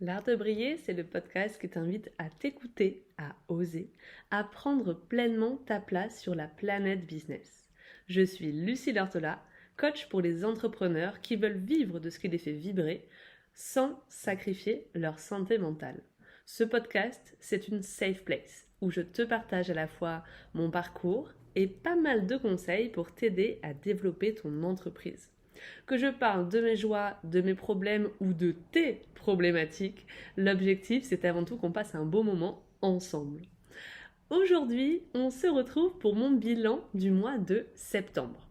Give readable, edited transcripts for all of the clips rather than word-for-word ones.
L'art de briller, c'est le podcast qui t'invite à t'écouter, à oser, à prendre pleinement ta place sur la planète business. Je suis Lucie Lartola, coach pour les entrepreneurs qui veulent vivre de ce qui les fait vibrer sans sacrifier leur santé mentale. Ce podcast, c'est une safe place où je te partage à la fois mon parcours et pas mal de conseils pour t'aider à développer ton entreprise. Que je parle de mes joies, de mes problèmes ou de tes problématiques, l'objectif c'est avant tout qu'on passe un beau moment ensemble. Aujourd'hui, on se retrouve pour mon bilan du mois de septembre.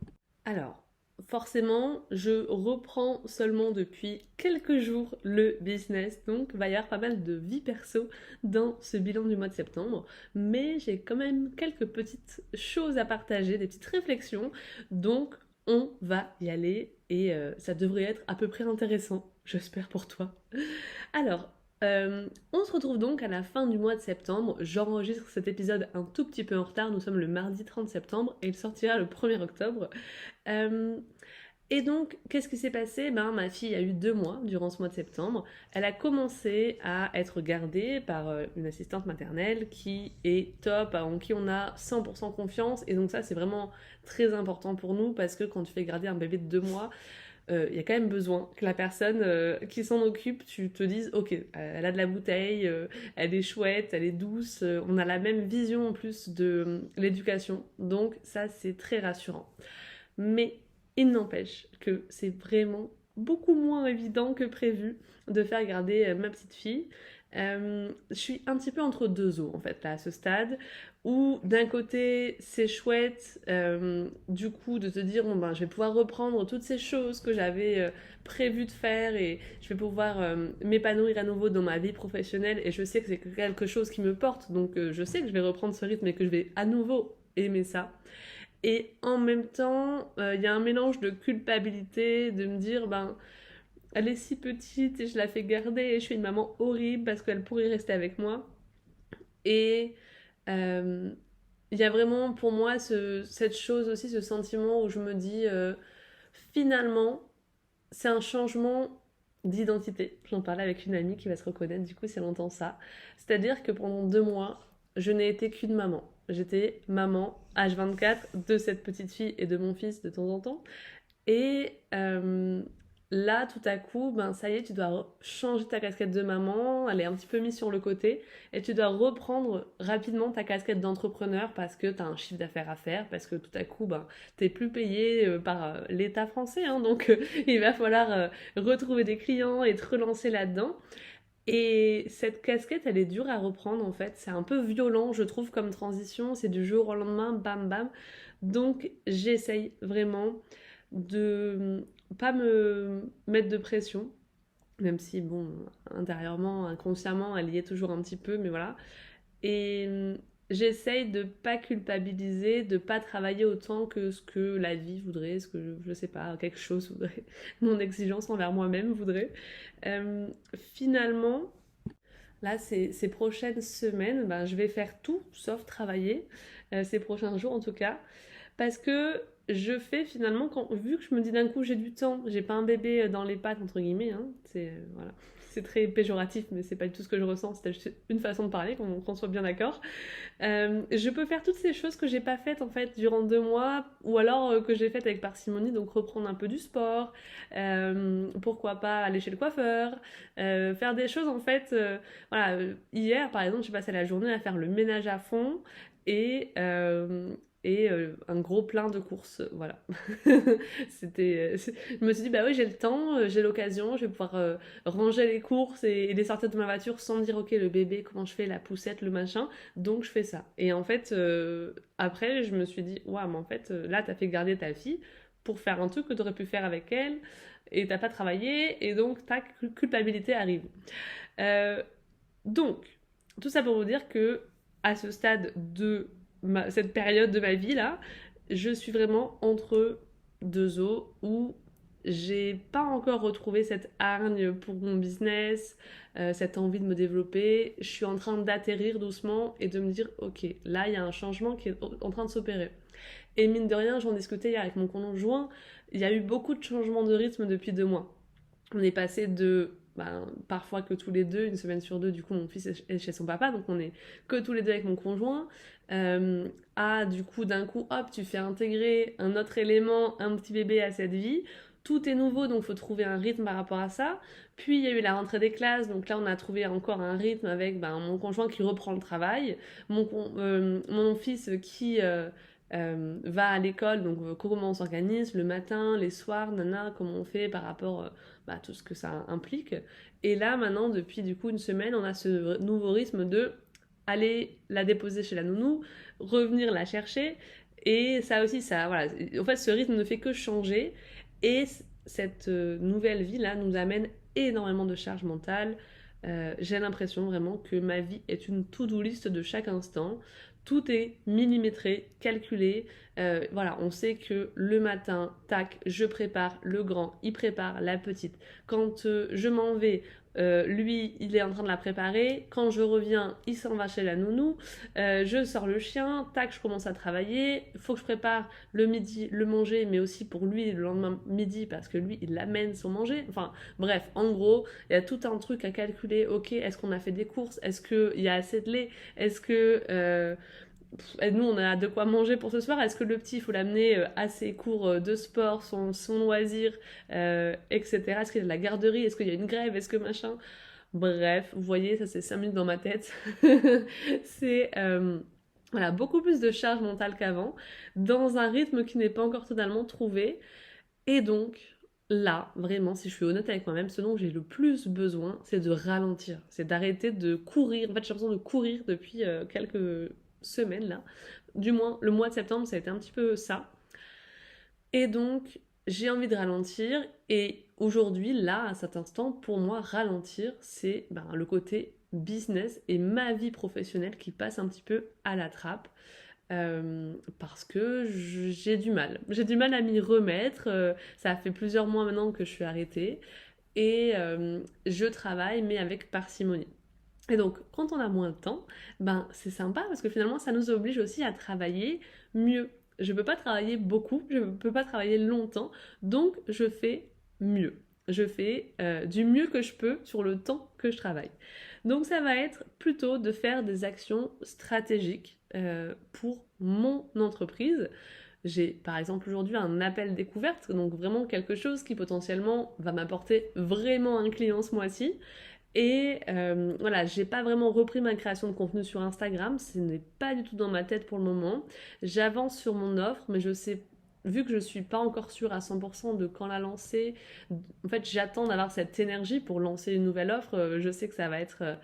Alors, forcément, je reprends seulement depuis quelques jours le business, donc il va y avoir pas mal de vie perso dans ce bilan du mois de septembre, mais j'ai quand même quelques petites choses à partager, des petites réflexions, donc on va y aller et ça devrait être à peu près intéressant, j'espère pour toi. Alors, on se retrouve donc à la fin du mois de septembre. J'enregistre cet épisode un tout petit peu en retard. Nous sommes le mardi 30 septembre et il sortira le 1er octobre. Euh, et donc, qu'est-ce qui s'est passé? Ma fille a eu 2 mois durant ce mois de septembre. Elle a commencé à être gardée par une assistante maternelle qui est top, en qui on a 100% confiance. Et donc ça, c'est vraiment très important pour nous parce que quand tu fais garder un bébé de 2 mois, il y a quand même besoin que la personne qui s'en occupe, tu te dises, ok, elle a de la bouteille, elle est chouette, elle est douce, on a la même vision en plus de l'éducation. Donc ça, c'est très rassurant. Mais il n'empêche que c'est vraiment beaucoup moins évident que prévu de faire garder ma petite fille. Je suis un petit peu entre deux eaux en fait là à ce stade où d'un côté c'est chouette du coup de te dire bon ben je vais pouvoir reprendre toutes ces choses que j'avais prévu de faire et je vais pouvoir m'épanouir à nouveau dans ma vie professionnelle et je sais que c'est quelque chose qui me porte donc je sais que je vais reprendre ce rythme et que je vais à nouveau aimer ça. Et en même temps, il y a un mélange de culpabilité, de me dire, ben, elle est si petite et je la fais garder et je suis une maman horrible parce qu'elle pourrait rester avec moi. Et euh, il y a vraiment pour moi cette chose aussi, ce sentiment où je me dis, finalement, c'est un changement d'identité. J'en parlais avec une amie qui va se reconnaître du coup si elle entend ça. C'est-à-dire que pendant 2 mois, je n'ai été qu'une maman. J'étais maman H24 de cette petite fille et de mon fils de temps en temps. Et là, tout à coup, ben ça y est, tu dois changer ta casquette de maman, elle est un petit peu mise sur le côté, et tu dois reprendre rapidement ta casquette d'entrepreneur parce que tu as un chiffre d'affaires à faire, parce que tout à coup, ben, t'es plus payé par l'État français, hein, donc il va falloir retrouver des clients et te relancer là-dedans. Et cette casquette, elle est dure à reprendre en fait. C'est un peu violent, je trouve, comme transition. C'est du jour au lendemain, bam bam. Donc j'essaye vraiment de pas me mettre de pression, même si, bon, intérieurement, inconsciemment, elle y est toujours un petit peu, mais voilà. Et j'essaye de pas culpabiliser, de pas travailler autant que ce que la vie voudrait, ce que je sais pas, quelque chose voudrait, mon exigence envers moi-même voudrait. Finalement, là, ces prochaines semaines, ben, je vais faire tout sauf travailler, ces prochains jours en tout cas, parce que je fais finalement, vu que je me dis d'un coup j'ai du temps, j'ai pas un bébé dans les pattes, entre guillemets, hein, voilà. C'est très péjoratif, mais c'est pas du tout ce que je ressens, c'est juste une façon de parler, qu'on soit bien d'accord. Je peux faire toutes ces choses que j'ai pas faites en fait durant 2 mois, ou alors que j'ai faites avec parcimonie, donc reprendre un peu du sport, pourquoi pas aller chez le coiffeur, faire des choses en fait. Voilà, hier par exemple, j'ai passé la journée à faire le ménage à fond et un gros plein de courses, voilà. Je me suis dit, bah oui, j'ai le temps, j'ai l'occasion, je vais pouvoir ranger les courses et les sortir de ma voiture sans me dire, ok, le bébé, comment je fais, la poussette, le machin. Donc je fais ça. Et en fait, après, je me suis dit, ouais, mais en fait, là, t'as fait garder ta fille pour faire un truc que t'aurais pu faire avec elle et t'as pas travaillé et donc ta culpabilité arrive. Euh, donc, tout ça pour vous dire que à ce stade de cette période de ma vie là, je suis vraiment entre deux eaux où j'ai pas encore retrouvé cette hargne pour mon business, cette envie de me développer. Je suis en train d'atterrir doucement et de me dire, ok, là il y a un changement qui est en train de s'opérer. Et mine de rien, j'en discutais hier avec mon conjoint, il y a eu beaucoup de changements de rythme depuis 2 mois. On est passé de parfois que tous les deux, une semaine sur deux, du coup mon fils est chez son papa, donc on est que tous les deux avec mon conjoint. Du coup d'un coup, hop, tu fais intégrer un autre élément, un petit bébé à cette vie. Tout est nouveau, donc il faut trouver un rythme par rapport à ça. Puis il y a eu la rentrée des classes, donc là on a trouvé encore un rythme avec mon conjoint qui reprend le travail, mon fils qui va à l'école, donc comment on s'organise le matin, les soirs, comment on fait par rapport à tout ce que ça implique. Et là maintenant, depuis du coup une semaine, on a ce nouveau rythme de aller la déposer chez la nounou, revenir la chercher. Et ça aussi, voilà. En fait, ce rythme ne fait que changer. Et cette nouvelle vie là nous amène énormément de charge mentale. J'ai l'impression vraiment que ma vie est une to-do list de chaque instant. Tout est millimétré, calculé. Voilà, on sait que le matin, tac, je prépare le grand, il prépare la petite. Quand je m'en vais, lui, il est en train de la préparer. Quand je reviens, il s'en va chez la nounou. Je sors le chien, tac, je commence à travailler. Il faut que je prépare le midi, le manger, mais aussi pour lui le lendemain midi, parce que lui, il l'amène son manger. Enfin, bref, en gros, il y a tout un truc à calculer. Ok, est-ce qu'on a fait des courses? Est-ce qu'il y a assez de lait? Est-ce que nous, on a de quoi manger pour ce soir? Est-ce que le petit, il faut l'amener à ses cours de sport, son loisir, etc. Est-ce qu'il y a de la garderie? Est-ce qu'il y a une grève? Est-ce que machin? Bref, vous voyez, ça c'est 5 minutes dans ma tête. C'est voilà, beaucoup plus de charge mentale qu'avant, dans un rythme qui n'est pas encore totalement trouvé. Et donc, là, vraiment, si je suis honnête avec moi-même, ce dont j'ai le plus besoin, c'est de ralentir. C'est d'arrêter de courir. En fait, j'ai l'impression de courir depuis quelques semaines, là. Du moins, le mois de septembre, ça a été un petit peu ça. Et donc, j'ai envie de ralentir. Et aujourd'hui, là, à cet instant, pour moi, ralentir, c'est le côté business et ma vie professionnelle qui passe un petit peu à la trappe. Parce que j'ai du mal. J'ai du mal à m'y remettre. Ça fait plusieurs mois maintenant que je suis arrêtée. Et je travaille, mais avec parcimonie. Et donc, quand on a moins de temps, c'est sympa parce que finalement, ça nous oblige aussi à travailler mieux. Je ne peux pas travailler beaucoup, je ne peux pas travailler longtemps, donc je fais mieux. Je fais du mieux que je peux sur le temps que je travaille. Donc ça va être plutôt de faire des actions stratégiques pour mon entreprise. J'ai par exemple aujourd'hui un appel découverte, donc vraiment quelque chose qui potentiellement va m'apporter vraiment un client ce mois-ci. Et voilà, j'ai pas vraiment repris ma création de contenu sur Instagram, ce n'est pas du tout dans ma tête pour le moment. J'avance sur mon offre, mais je sais, vu que je suis pas encore sûre à 100% de quand la lancer, en fait j'attends d'avoir cette énergie pour lancer une nouvelle offre. Je sais que ça va être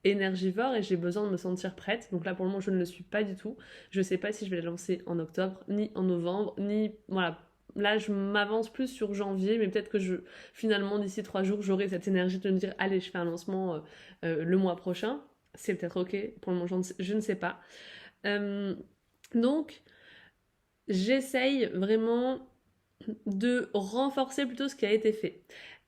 énergivore et j'ai besoin de me sentir prête. Donc là pour le moment je ne le suis pas du tout. Je sais pas si je vais la lancer en octobre, ni en novembre, ni voilà. Là, je m'avance plus sur janvier, mais peut-être que finalement, d'ici 3 jours, j'aurai cette énergie de me dire, allez, je fais un lancement le mois prochain. C'est peut-être ok, pour le moment, je ne sais pas. Donc, j'essaye vraiment de renforcer plutôt ce qui a été fait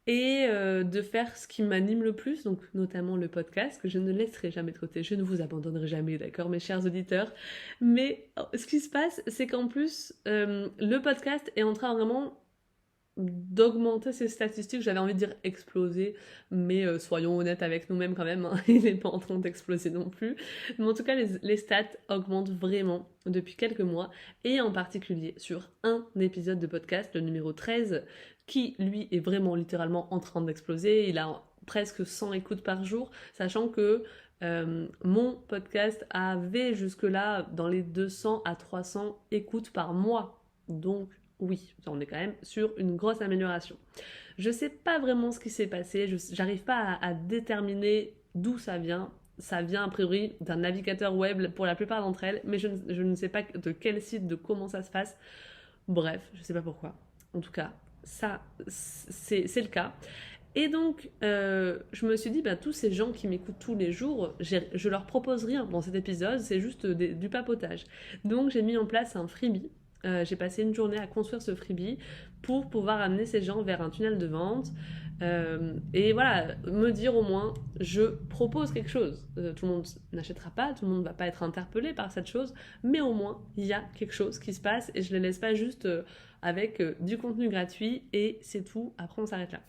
et de faire ce qui m'anime le plus, donc notamment le podcast, que je ne laisserai jamais de côté, je ne vous abandonnerai jamais, d'accord, mes chers auditeurs. Mais ce qui se passe, c'est qu'en plus, le podcast est en train vraiment d'augmenter ses statistiques, j'avais envie de dire exploser, mais soyons honnêtes avec nous-mêmes quand même, hein, il n'est pas en train d'exploser non plus. Mais en tout cas, les stats augmentent vraiment depuis quelques mois, et en particulier sur un épisode de podcast, le numéro 13, qui lui est vraiment littéralement en train d'exploser. Il a presque 100 écoutes par jour, sachant que mon podcast avait jusque-là dans les 200 à 300 écoutes par mois. Donc oui, on est quand même sur une grosse amélioration. Je sais pas vraiment ce qui s'est passé, j'arrive pas à déterminer d'où ça vient. Ça vient a priori d'un navigateur web pour la plupart d'entre elles, mais je ne sais pas de quel site, de comment ça se passe. Bref, je sais pas pourquoi. En tout cas, ça, c'est le cas. Et donc, je me suis dit, tous ces gens qui m'écoutent tous les jours, je leur propose rien dans cet épisode, c'est juste du papotage. Donc, j'ai mis en place un freebie. J'ai passé une journée à construire ce freebie pour pouvoir amener ces gens vers un tunnel de vente. Et voilà, me dire au moins, je propose quelque chose. Tout le monde n'achètera pas, tout le monde ne va pas être interpellé par cette chose, mais au moins, il y a quelque chose qui se passe et je ne les laisse pas juste avec du contenu gratuit et c'est tout, après on s'arrête là.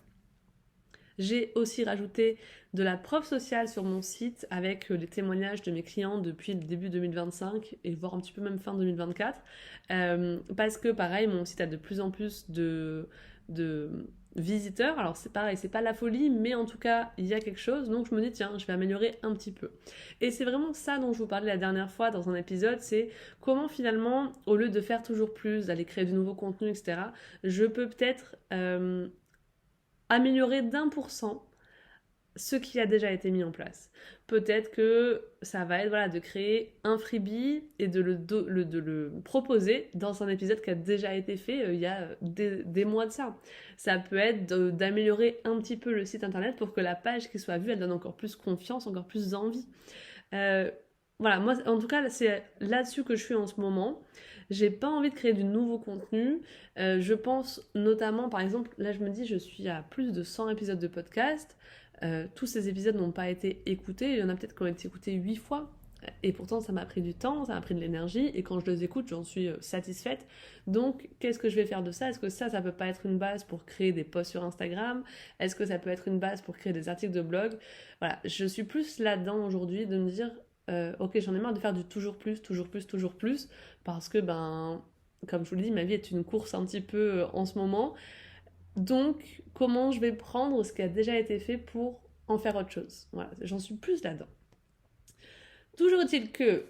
J'ai aussi rajouté de la preuve sociale sur mon site avec les témoignages de mes clients depuis le début 2025 et voire un petit peu même fin 2024. Parce que pareil, mon site a de plus en plus de visiteurs. Alors c'est pareil, c'est pas la folie, mais en tout cas, il y a quelque chose. Donc je me dis, tiens, je vais améliorer un petit peu. Et c'est vraiment ça dont je vous parlais la dernière fois dans un épisode, c'est comment finalement, au lieu de faire toujours plus, d'aller créer du nouveau contenu, etc., je peux peut-être améliorer d'1% ce qui a déjà été mis en place. Peut-être que ça va être voilà, de créer un freebie et de le proposer dans un épisode qui a déjà été fait il y a des mois de ça. Ça peut être d'améliorer un petit peu le site internet pour que la page qui soit vue, elle donne encore plus confiance, encore plus envie. Voilà, moi en tout cas c'est là-dessus que je suis en ce moment. J'ai pas envie de créer du nouveau contenu. Je pense notamment, par exemple, là je me dis je suis à plus de 100 épisodes de podcast. Tous ces épisodes n'ont pas été écoutés. Il y en a peut-être qui ont été écoutés 8 fois. Et pourtant, ça m'a pris du temps, ça m'a pris de l'énergie. Et quand je les écoute, j'en suis satisfaite. Donc, qu'est-ce que je vais faire de ça? Est-ce que ça peut pas être une base pour créer des posts sur Instagram? Est-ce que ça peut être une base pour créer des articles de blog? Voilà, je suis plus là-dedans aujourd'hui de me dire, ok, j'en ai marre de faire du toujours plus, toujours plus, toujours plus. Parce que, comme je vous le dis, ma vie est une course un petit peu en ce moment. Donc, comment je vais prendre ce qui a déjà été fait pour en faire autre chose? Voilà, j'en suis plus là-dedans. Toujours est-il que,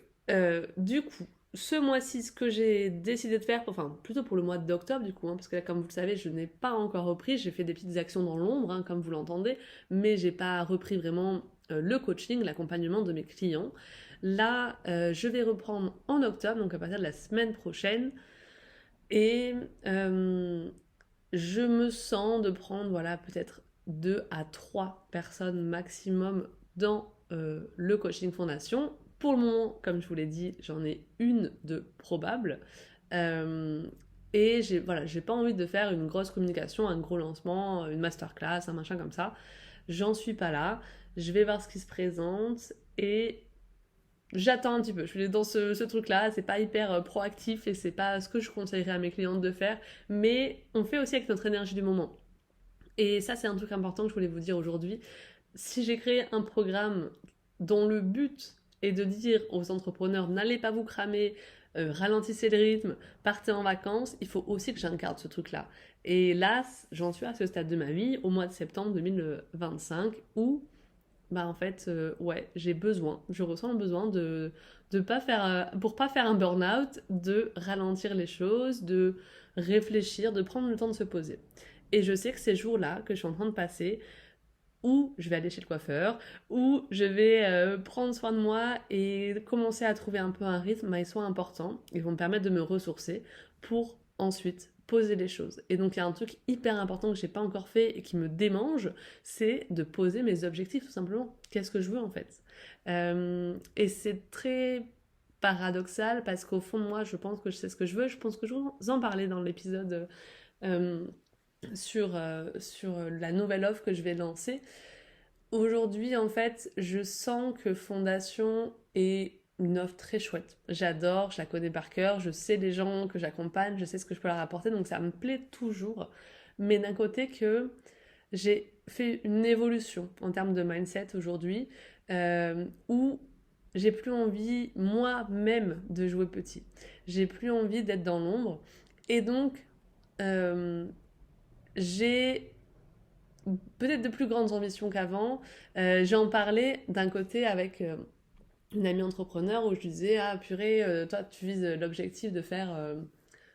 du coup, ce mois-ci, ce que j'ai décidé de faire, enfin plutôt pour le mois d'octobre du coup, parce que là, comme vous le savez, je n'ai pas encore repris, j'ai fait des petites actions dans l'ombre, comme vous l'entendez, mais j'ai pas repris vraiment le coaching, l'accompagnement de mes clients. Là, je vais reprendre en octobre, donc à partir de la semaine prochaine, et je me sens de prendre, voilà, peut-être 2 à 3 personnes maximum dans le coaching fondation. Pour le moment, comme je vous l'ai dit, j'en ai une de probable. Et j'ai pas envie de faire une grosse communication, un gros lancement, une masterclass, un machin comme ça. J'en suis pas là. Je vais voir ce qui se présente et j'attends un petit peu. Je suis dans ce truc-là. C'est pas hyper proactif et c'est pas ce que je conseillerais à mes clientes de faire. Mais on fait aussi avec notre énergie du moment. Et ça, c'est un truc important que je voulais vous dire aujourd'hui. Si j'ai créé un programme dont le but est de dire aux entrepreneurs n'allez pas vous cramer, ralentissez le rythme, partez en vacances, il faut aussi que j'incarne ce truc-là. Et là, j'en suis à ce stade de ma vie, au mois de septembre 2025, où en fait, ouais, je ressens le besoin de pas faire, pour pas faire un burn-out, de ralentir les choses, de réfléchir, de prendre le temps de se poser. Et je sais que ces jours-là que je suis en train de passer, où je vais aller chez le coiffeur, où je vais prendre soin de moi et commencer à trouver un peu un rythme, ils sont importants. Ils vont me permettre de me ressourcer pour ensuite poser les choses. Et donc il y a un truc hyper important que j'ai pas encore fait et qui me démange, c'est de poser mes objectifs tout simplement. Qu'est-ce que je veux en fait? Et c'est très paradoxal parce qu'au fond de moi, je pense que je sais ce que je veux. Je pense que je vous en parlais dans l'épisode sur la nouvelle offre que je vais lancer. Aujourd'hui, en fait, je sens que Fondation est une offre très chouette. J'adore, je la connais par cœur, je sais les gens que j'accompagne, je sais ce que je peux leur apporter, donc ça me plaît toujours. Mais d'un côté que j'ai fait une évolution en termes de mindset aujourd'hui, où j'ai plus envie moi-même de jouer petit. J'ai plus envie d'être dans l'ombre. Et donc, euh, j'ai peut-être de plus grandes ambitions qu'avant. J'en parlais d'un côté avec une amie entrepreneur où je lui disais ah purée, toi tu vises l'objectif de faire,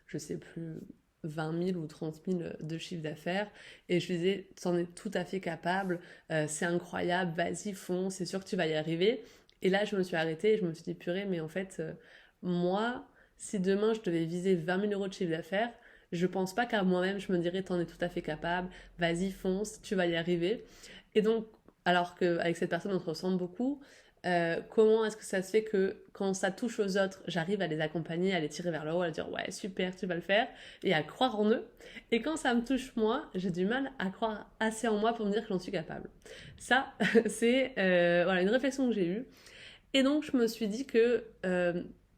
je sais plus, 20 000 ou 30 000 de chiffre d'affaires. Et je lui disais, tu en es tout à fait capable, c'est incroyable, vas-y, fonce, c'est sûr que tu vas y arriver. Et là, je me suis arrêtée et je me suis dit, purée, mais en fait, moi, si demain je devais viser 20 000 euros de chiffre d'affaires, je pense pas qu'à moi-même, je me dirais, t'en es tout à fait capable, vas-y, fonce, tu vas y arriver. Et donc, alors qu'avec cette personne, on se ressemble beaucoup, comment est-ce que ça se fait que quand ça touche aux autres, j'arrive à les accompagner, à les tirer vers le haut, à leur dire ouais super tu vas le faire et à croire en eux. Et quand ça me touche moi, j'ai du mal à croire assez en moi pour me dire que j'en suis capable. Ça, c'est voilà, une réflexion que j'ai eue. Et donc je me suis dit que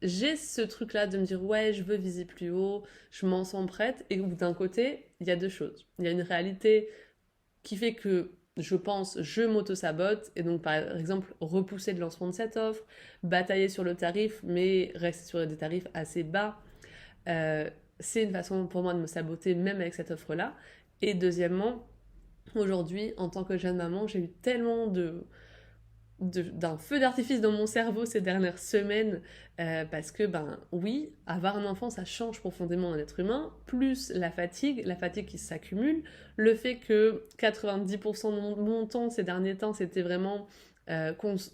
j'ai ce truc-là de me dire ouais je veux viser plus haut, je m'en sens prête. Et d'un côté, il y a deux choses. Il y a une réalité qui fait que je m'auto-sabote et donc par exemple repousser le lancement de cette offre, batailler sur le tarif mais rester sur des tarifs assez bas, euh, c'est une façon pour moi de me saboter même avec cette offre-là. Et deuxièmement, aujourd'hui, en tant que jeune maman, j'ai eu tellement d'un feu d'artifice dans mon cerveau ces dernières semaines parce que ben oui, avoir un enfant ça change profondément un être humain, plus la fatigue qui s'accumule, le fait que 90% de mon temps ces derniers temps c'était vraiment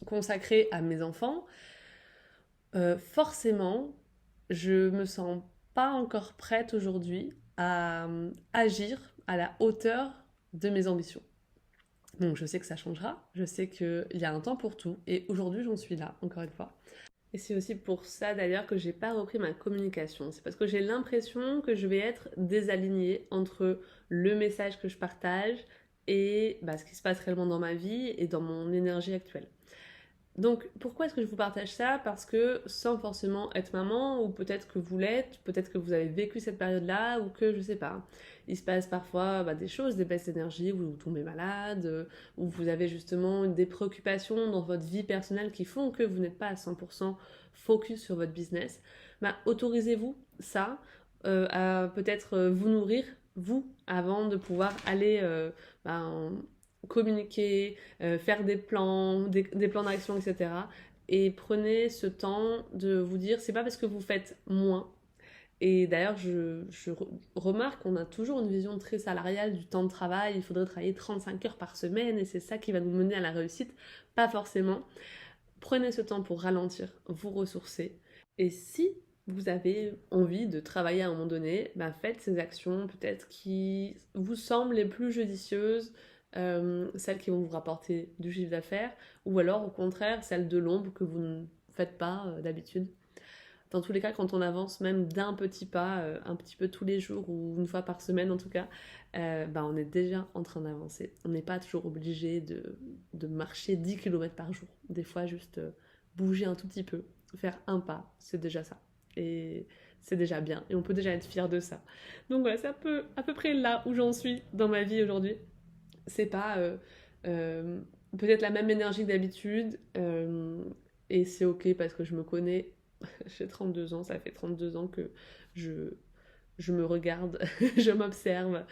consacré à mes enfants, forcément je me sens pas encore prête aujourd'hui à agir à la hauteur de mes ambitions. Donc je sais que ça changera, je sais qu'il y a un temps pour tout, et aujourd'hui j'en suis là, encore une fois. Et c'est aussi pour ça d'ailleurs que j'ai pas repris ma communication. C'est parce que j'ai l'impression que je vais être désalignée entre le message que je partage et bah, ce qui se passe réellement dans ma vie et dans mon énergie actuelle. Donc pourquoi est-ce que je vous partage ça? Parce que sans forcément être maman, ou peut-être que vous l'êtes, peut-être que vous avez vécu cette période-là, ou que je sais pas, il se passe parfois des choses, des baisses d'énergie, vous tombez malade, ou vous avez justement des préoccupations dans votre vie personnelle qui font que vous n'êtes pas à 100% focus sur votre business. Bah, autorisez-vous ça, à peut-être vous nourrir, vous, avant de pouvoir aller communiquer, faire des plans d'action, etc. Et prenez ce temps de vous dire, c'est pas parce que vous faites moins. Et d'ailleurs, je remarque qu'on a toujours une vision très salariale du temps de travail. Il faudrait travailler 35 heures par semaine et c'est ça qui va nous mener à la réussite. Pas forcément. Prenez ce temps pour ralentir, vous ressourcer. Et si vous avez envie de travailler à un moment donné, bah faites ces actions peut-être qui vous semblent les plus judicieuses, celles qui vont vous rapporter du chiffre d'affaires, ou alors au contraire celles de l'ombre que vous ne faites pas d'habitude. Dans tous les cas, quand on avance même d'un petit pas, un petit peu tous les jours ou une fois par semaine en tout cas, bah on est déjà en train d'avancer. On n'est pas toujours obligé de marcher 10 km par jour. Des fois, juste bouger un tout petit peu, faire un pas, c'est déjà ça. Et c'est déjà bien. Et on peut déjà être fier de ça. Donc voilà, c'est à peu près là où j'en suis dans ma vie aujourd'hui. C'est pas euh, peut-être la même énergie que d'habitude. Et c'est ok parce que je me connais. J'ai 32 ans, ça fait 32 ans que je, je me regarde, je m'observe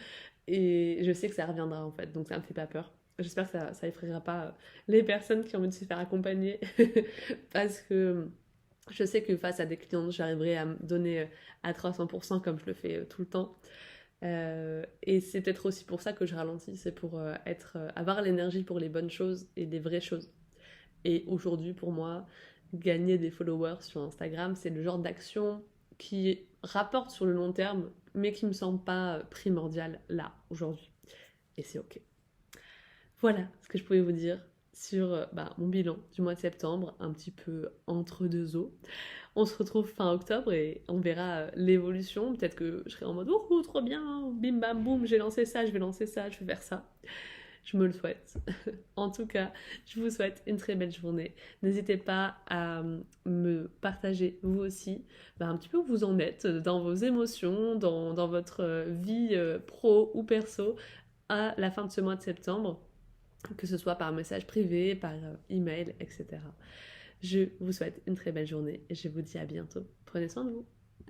et je sais que ça reviendra en fait, donc ça me fait pas peur. J'espère que ça effraiera pas les personnes qui ont envie de se faire accompagner parce que je sais que face à des clients, j'arriverai à me donner à 300% comme je le fais tout le temps. Et c'est peut-être aussi pour ça que je ralentis, c'est pour avoir l'énergie pour les bonnes choses et les vraies choses. Et aujourd'hui, pour moi, gagner des followers sur Instagram, c'est le genre d'action qui rapporte sur le long terme, mais qui me semble pas primordial là, aujourd'hui. Et c'est ok. Voilà ce que je pouvais vous dire sur mon bilan du mois de septembre, un petit peu entre deux eaux. On se retrouve fin octobre et on verra l'évolution. Peut-être que je serai en mode ouh, trop bien, bim bam boum, j'ai lancé ça, je vais lancer ça, je vais faire ça. Je me le souhaite. En tout cas, je vous souhaite une très belle journée. N'hésitez pas à me partager vous aussi un petit peu où vous en êtes dans vos émotions, dans votre vie pro ou perso à la fin de ce mois de septembre, que ce soit par message privé, par email, etc. Je vous souhaite une très belle journée et je vous dis à bientôt. Prenez soin de vous.